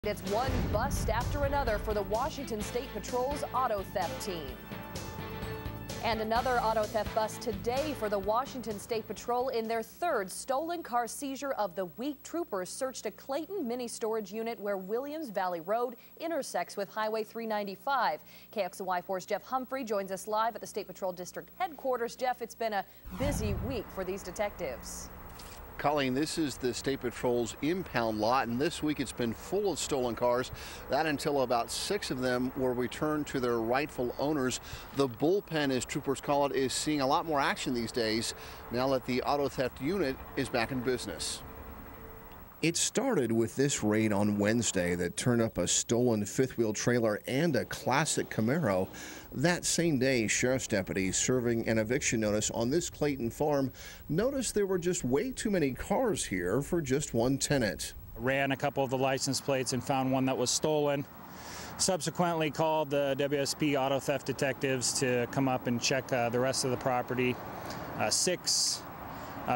It's one bust after another for the Washington State Patrol's auto theft team. And another auto theft bust today for the Washington State Patrol in their third stolen car seizure of the week. Troopers searched a Clayton mini storage unit where Williams Valley Road intersects with Highway 395. KXLY4's Jeff Humphrey joins us live at the State Patrol District headquarters. Jeff, it's been a busy week for these detectives. Colleen, this is the State Patrol's impound lot, and this week it's been full of stolen cars. That until about 6 of them were returned to their rightful owners. The bullpen, as troopers call it, is seeing a lot more action these days now that the auto theft unit is back in business. It started with this raid on Wednesday that turned up a stolen fifth-wheel trailer and a classic Camaro. That same day, sheriff's deputies serving an eviction notice on this Clayton farm noticed there were just way too many cars here for just one tenant. Ran a couple of the license plates and found one that was stolen. Subsequently called the WSP auto theft detectives to come up and check the rest of the property. 6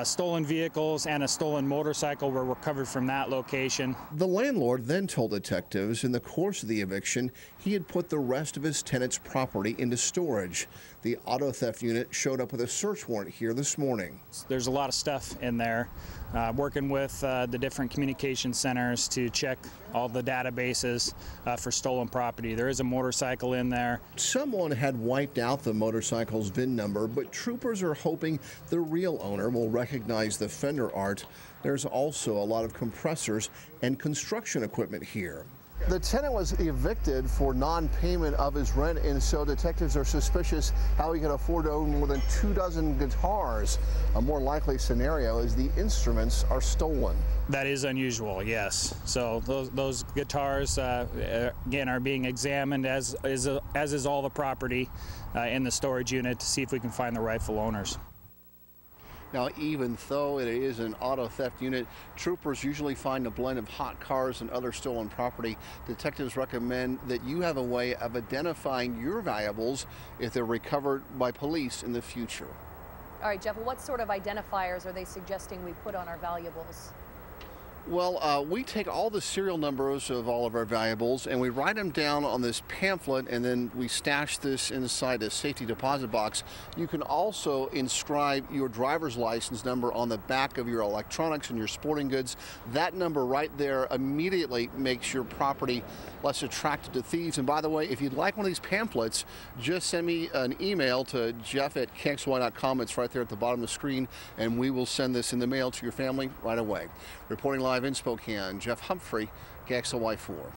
stolen vehicles and a stolen motorcycle were recovered from that location. The landlord then told detectives in the course of the eviction he had put the rest of his tenant's property into storage. The auto theft unit showed up with a search warrant here this morning. There's a lot of stuff in there. Working with the different communication centers to check all the databases for stolen property. There is a motorcycle in there. Someone had wiped out the motorcycle's VIN number, but troopers are hoping the real owner will recognize the fender art. There's also a lot of compressors and construction equipment here. The tenant was evicted for non-payment of his rent, and so detectives are suspicious how he could afford to own more than 24 guitars. A more likely scenario is the instruments are stolen. That is unusual, yes. So those guitars, again, are being examined, as is all the property in the storage unit, to see if we can find the rightful owners. Now, even though it is an auto theft unit, troopers usually find a blend of hot cars and other stolen property. Detectives recommend that you have a way of identifying your valuables if they're recovered by police in the future. All right, Jeff, what sort of identifiers are they suggesting we put on our valuables? Well, we take all the serial numbers of all of our valuables and we write them down on this pamphlet, and then we stash this inside a safety deposit box. You can also inscribe your driver's license number on the back of your electronics and your sporting goods. That number right there immediately makes your property less attractive to thieves. And by the way, if you'd like one of these pamphlets, just send me an email to jeff@kxly.com. It's right there at the bottom of the screen, and we will send this in the mail to your family right away. Reporting live in Spokane, Jeff Humphrey, KXLY4.